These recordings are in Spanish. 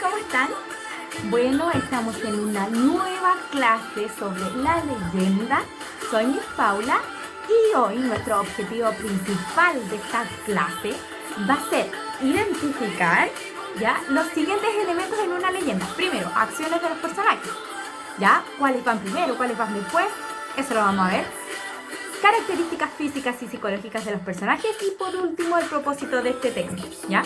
¿cómo están? Bueno, estamos en una nueva clase sobre la leyenda. Soy Miss Paula y hoy nuestro objetivo principal de esta clase va a ser identificar ¿ya? Los siguientes elementos en una leyenda. Primero, acciones de los personajes. ¿Ya? ¿Cuáles van primero? ¿Cuáles van después? Eso lo vamos a ver. Características físicas y psicológicas de los personajes y por último el propósito de este texto, ¿ya?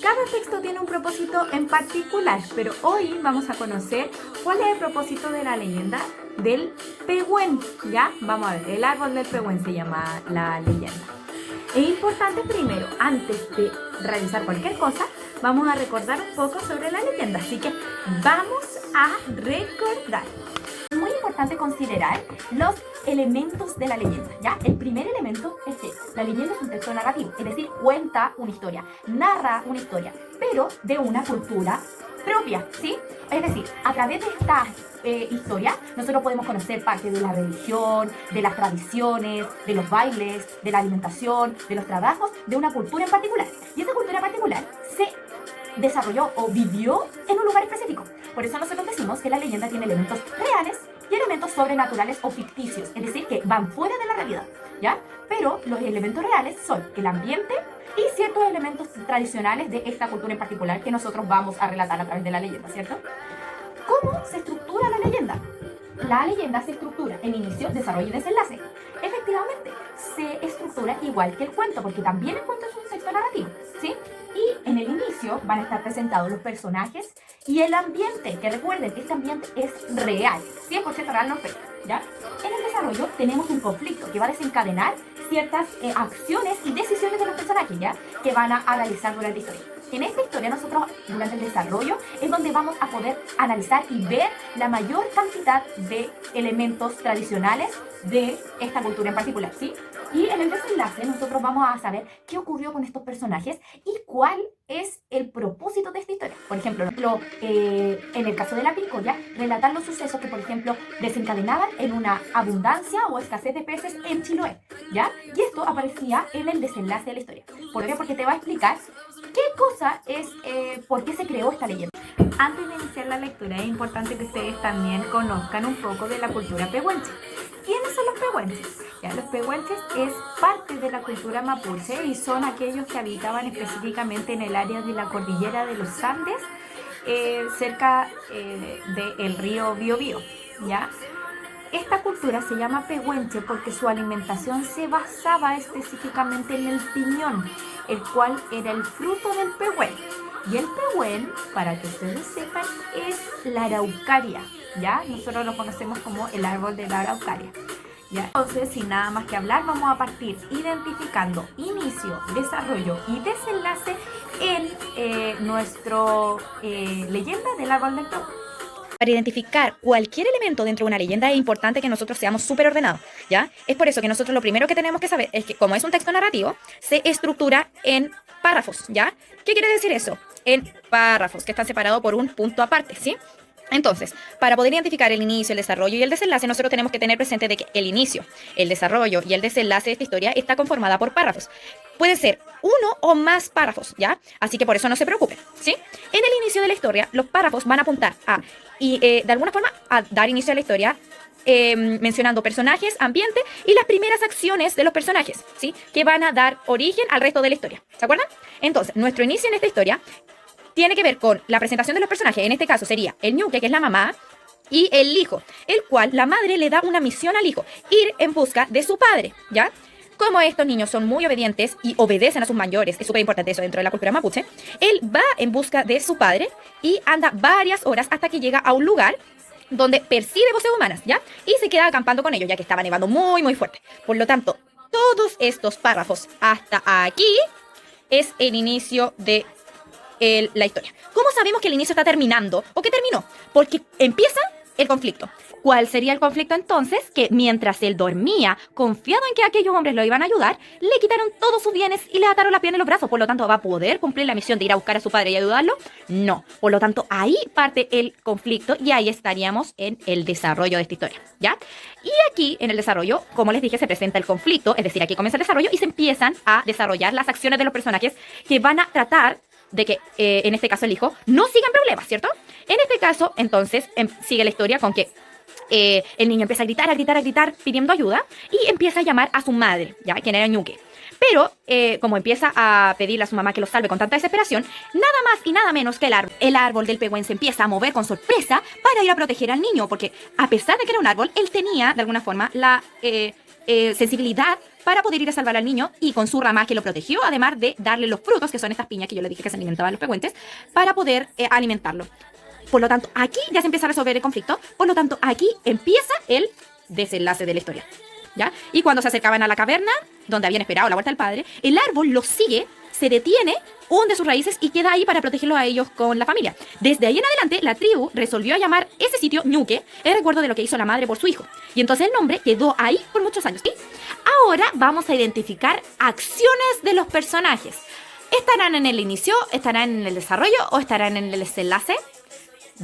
Cada texto tiene un propósito en particular, pero hoy vamos a conocer cuál es el propósito de la leyenda del Pehuen, ¿ya? Vamos a ver, el árbol del Pehuen se llama la leyenda. Es importante primero, antes de realizar cualquier cosa, vamos a recordar un poco sobre la leyenda, así que vamos a recordar. Es muy importante considerar los elementos de la leyenda, ¿ya? El primer elemento es que la leyenda es un texto narrativo, es decir, cuenta una historia, narra una historia, pero de una cultura propia, ¿sí? Es decir, a través de esta historia, nosotros podemos conocer parte de la religión, de las tradiciones, de los bailes, de la alimentación, de los trabajos, de una cultura en particular. Y esa cultura particular se desarrolló o vivió en un lugar específico. Por eso nosotros decimos que la leyenda tiene elementos reales y elementos sobrenaturales o ficticios, es decir, que van fuera de la realidad, ¿ya? Pero los elementos reales son el ambiente y ciertos elementos tradicionales de esta cultura en particular que nosotros vamos a relatar a través de la leyenda, ¿cierto? ¿Cómo se estructura la leyenda? La leyenda se estructura en inicio, desarrollo y desenlace. Efectivamente, se estructura igual que el cuento, porque también el cuento es un texto narrativo, ¿sí? Y en el inicio van a estar presentados los personajes y el ambiente, que recuerden que este ambiente es real, 100% real, no fake, ¿ya? En el desarrollo tenemos un conflicto que va a desencadenar ciertas acciones y decisiones de los personajes, ¿ya? Que van a realizar durante la historia. En esta historia nosotros, durante el desarrollo, es donde vamos a poder analizar y ver la mayor cantidad de elementos tradicionales de esta cultura en particular, ¿sí? Y en el desenlace nosotros vamos a saber qué ocurrió con estos personajes y cuál es el propósito de esta historia. Por ejemplo, en el caso de la Pincoya, relatar los sucesos que, por ejemplo, desencadenaban en una abundancia o escasez de peces en Chiloé, ¿ya? Y esto aparecía en el desenlace de la historia. ¿Por qué? Porque te va a explicar qué cosa es, por qué se creó esta leyenda. Antes de iniciar la lectura es importante que ustedes también conozcan un poco de la cultura pehuenche. ¿Quiénes son los pehuenches? Ya, los pehuenches es parte de la cultura mapuche y son aquellos que habitaban específicamente en el área de la cordillera de los Andes, cerca del río Biobío, ¿ya? Esta cultura se llama pehuenche porque su alimentación se basaba específicamente en el piñón, el cual era el fruto del pehuen. Y el pehuen, para que ustedes sepan, es la araucaria, ¿ya? Nosotros lo conocemos como el árbol de la araucaria, ¿ya? Entonces, sin nada más que hablar, vamos a partir identificando inicio, desarrollo y desenlace en nuestro leyenda del árbol del pehuen. Para identificar cualquier elemento dentro de una leyenda es importante que nosotros seamos súper ordenados, ¿ya? Es por eso que nosotros lo primero que tenemos que saber es que, como es un texto narrativo, se estructura en párrafos, ¿ya? ¿Qué quiere decir eso? En párrafos, que están separados por un punto aparte, ¿sí? Entonces, para poder identificar el inicio, el desarrollo y el desenlace, nosotros tenemos que tener presente de que el inicio, el desarrollo y el desenlace de esta historia está conformada por párrafos. Puede ser uno o más párrafos, ¿ya? Así que por eso no se preocupen, ¿sí? En el inicio de la historia, los párrafos van a apuntar a, de alguna forma, a dar inicio a la historia, mencionando personajes, ambiente y las primeras acciones de los personajes, ¿sí? Que van a dar origen al resto de la historia, ¿se acuerdan? Entonces, nuestro inicio en esta historia tiene que ver con la presentación de los personajes. En este caso sería el ñuque, que es la mamá, y el hijo, el cual la madre le da una misión al hijo, ir en busca de su padre, ¿ya? Como estos niños son muy obedientes y obedecen a sus mayores, es súper importante eso dentro de la cultura mapuche, él va en busca de su padre y anda varias horas hasta que llega a un lugar donde percibe voces humanas, ¿ya? Y se queda acampando con ellos, ya que estaba nevando muy, muy fuerte. Por lo tanto, todos estos párrafos hasta aquí es el inicio de la historia. ¿Cómo sabemos que el inicio está terminando o que terminó? Porque empieza el conflicto. ¿Cuál sería el conflicto entonces? Que mientras él dormía, confiado en que aquellos hombres lo iban a ayudar, le quitaron todos sus bienes y le ataron las piernas y los brazos. Por lo tanto, ¿va a poder cumplir la misión de ir a buscar a su padre y ayudarlo? No. Por lo tanto, ahí parte el conflicto y ahí estaríamos en el desarrollo de esta historia, ¿ya? Y aquí, en el desarrollo, como les dije, se presenta el conflicto, es decir, aquí comienza el desarrollo y se empiezan a desarrollar las acciones de los personajes que van a tratar de que, en este caso, el hijo no siga en problemas, ¿cierto? En este caso, entonces, sigue la historia con que el niño empieza a gritar, a gritar, a gritar, pidiendo ayuda y empieza a llamar a su madre, ¿ya? Quien era Ñuque. Pero, como empieza a pedirle a su mamá que lo salve con tanta desesperación, nada más y nada menos que el árbol del Pehuen se empieza a mover con sorpresa para ir a proteger al niño, porque a pesar de que era un árbol, él tenía, de alguna forma, la sensibilidad para poder ir a salvar al niño, y con su rama que lo protegió, además de darle los frutos, que son estas piñas que yo le dije que se alimentaban los pehuentes, para poder alimentarlo. Por lo tanto, aquí ya se empieza a resolver el conflicto, por lo tanto, aquí empieza el desenlace de la historia, ¿ya? Y cuando se acercaban a la caverna, donde habían esperado la vuelta del padre, el árbol los sigue, se detiene, hunde sus raíces y queda ahí para protegerlos a ellos con la familia. Desde ahí en adelante, la tribu resolvió llamar ese sitio Ñuque, en recuerdo de lo que hizo la madre por su hijo. Y entonces el nombre quedó ahí por muchos años, ¿sí? Ahora vamos a identificar acciones de los personajes. ¿Estarán en el inicio, estarán en el desarrollo o estarán en el desenlace?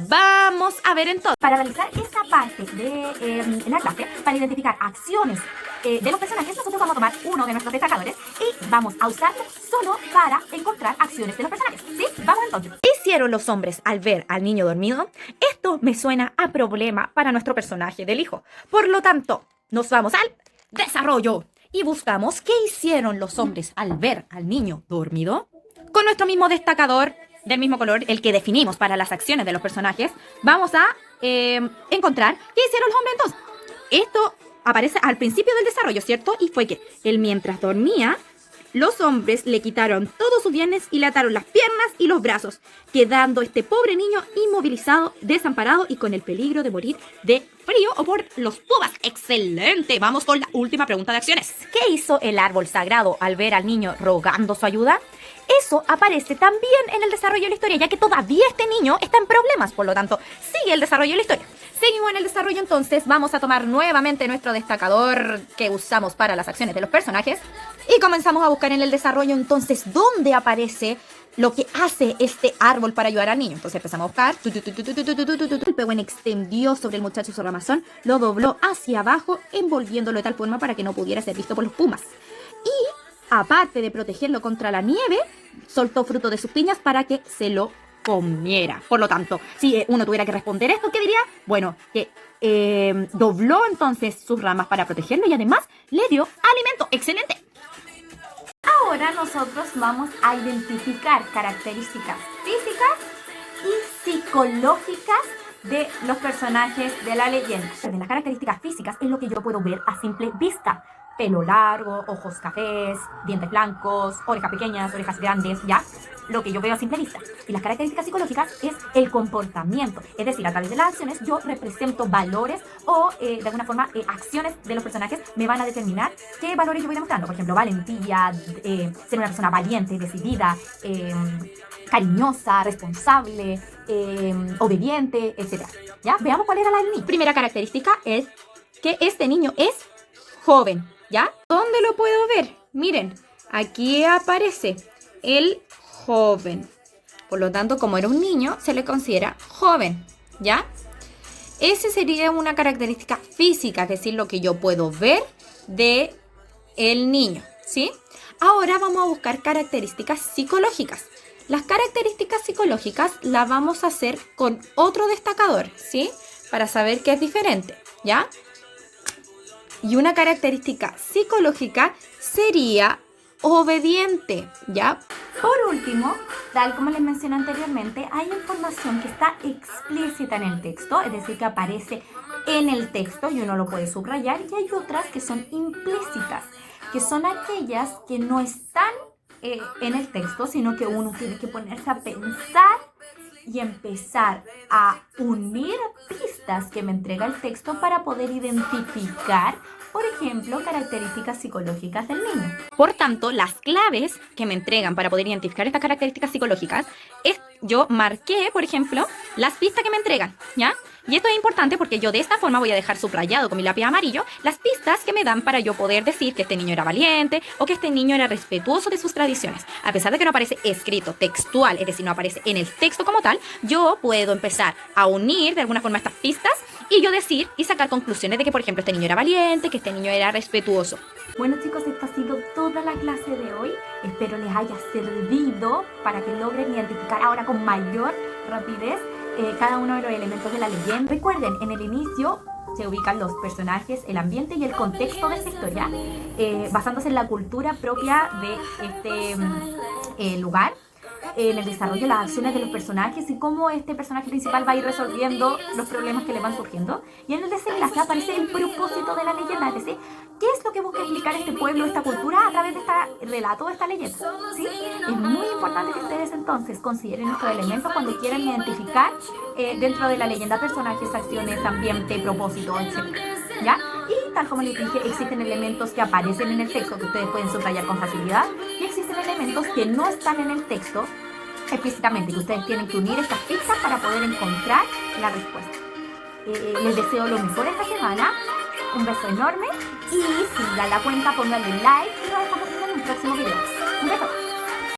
Vamos a ver entonces. Para realizar esta parte de la clase, para identificar acciones de los personajes, nosotros vamos a tomar uno de nuestros destacadores y vamos a usarlo solo para encontrar acciones de los personajes, ¿sí? Vamos entonces. ¿Qué hicieron los hombres al ver al niño dormido? Esto me suena a problema para nuestro personaje del hijo. Por lo tanto, nos vamos al desarrollo y buscamos qué hicieron los hombres al ver al niño dormido. Con nuestro mismo destacador del mismo color, el que definimos para las acciones de los personajes, vamos a encontrar qué hicieron los hombres entonces. Esto aparece al principio del desarrollo, ¿cierto? Y fue que él, mientras dormía, los hombres le quitaron todos sus bienes y le ataron las piernas y los brazos, quedando este pobre niño inmovilizado, desamparado y con el peligro de morir de frío o por los pumas. ¡Excelente! Vamos con la última pregunta de acciones. ¿Qué hizo el árbol sagrado al ver al niño rogando su ayuda? Eso aparece también en el desarrollo de la historia, ya que todavía este niño está en problemas, por lo tanto, sigue el desarrollo de la historia. Seguimos en el desarrollo, entonces vamos a tomar nuevamente nuestro destacador que usamos para las acciones de los personajes y comenzamos a buscar en el desarrollo entonces dónde aparece lo que hace este árbol para ayudar al niño. Entonces empezamos a buscar. El Pehuen extendió sobre el muchacho su ramazón, lo dobló hacia abajo, envolviéndolo de tal forma para que no pudiera ser visto por los pumas. Y aparte de protegerlo contra la nieve, soltó fruto de sus piñas para que se lo comiera. Por lo tanto, si uno tuviera que responder esto, ¿qué diría? Bueno, que dobló entonces sus ramas para protegerlo y además le dio alimento. ¡Excelente! Ahora nosotros vamos a identificar características físicas y psicológicas de los personajes de la leyenda. De las características físicas es lo que yo puedo ver a simple vista. Pelo largo, ojos cafés, dientes blancos, orejas pequeñas, orejas grandes, ¿ya? Lo que yo veo a simple vista. Y las características psicológicas es el comportamiento. Es decir, a través de las acciones yo represento valores o, de alguna forma, acciones de los personajes me van a determinar qué valores yo voy demostrando. Por ejemplo, valentía, ser una persona valiente, decidida, cariñosa, responsable, obediente, etc. ¿Ya? Veamos cuál era la del niño. Primera característica es que este niño es joven, ¿ya? ¿Dónde lo puedo ver? Miren, aquí aparece el joven. Por lo tanto, como era un niño, se le considera joven, ¿ya? Esa sería una característica física, que es decir, lo que yo puedo ver de el niño, ¿sí? Ahora vamos a buscar características psicológicas. Las características psicológicas las vamos a hacer con otro destacador, ¿sí? Para saber qué es diferente, ¿ya? Y una característica psicológica sería obediente, ¿ya? Por último, tal como les mencioné anteriormente, hay información que está explícita en el texto, es decir, que aparece en el texto y uno lo puede subrayar, y hay otras que son implícitas, que son aquellas que no están en el texto, sino que uno tiene que ponerse a pensar y empezar a unir pistas que me entrega el texto para poder identificar, por ejemplo, características psicológicas del niño. Por tanto, las claves que me entregan para poder identificar estas características psicológicas es, yo marqué, por ejemplo, las pistas que me entregan, ¿ya? Y esto es importante porque yo de esta forma voy a dejar subrayado con mi lápiz amarillo las pistas que me dan para yo poder decir que este niño era valiente o que este niño era respetuoso de sus tradiciones. A pesar de que no aparece escrito, textual, es decir, no aparece en el texto como tal, yo puedo empezar a unir de alguna forma estas pistas y yo decir y sacar conclusiones de que, por ejemplo, este niño era valiente, que este niño era respetuoso. Bueno chicos, esto ha sido toda la clase de hoy. Espero les haya servido para que logren identificar ahora con mayor rapidez cada uno de los elementos de la leyenda. Recuerden, en el inicio se ubican los personajes, el ambiente y el contexto de esta historia, basándose en la cultura propia de este lugar, en el desarrollo de las acciones de los personajes y cómo este personaje principal va a ir resolviendo los problemas que le van surgiendo. Y en el desenlace aparece el propósito de la leyenda, es decir, qué es lo que busca explicar este pueblo, esta cultura a través de este relato, de esta leyenda, ¿sí? Es muy importante que ustedes entonces consideren estos elementos cuando quieran identificar dentro de la leyenda personajes, acciones, ambiente, propósito, etc. ¿Ya? Y tal como les dije, existen elementos que aparecen en el texto que ustedes pueden subrayar con facilidad y existen elementos que no están en el texto explícitamente, que ustedes tienen que unir estas pistas para poder encontrar la respuesta. Les deseo lo mejor esta semana, un beso enorme y sigan la cuenta, pónganle like y nos estamos viendo en un próximo video. Un beso.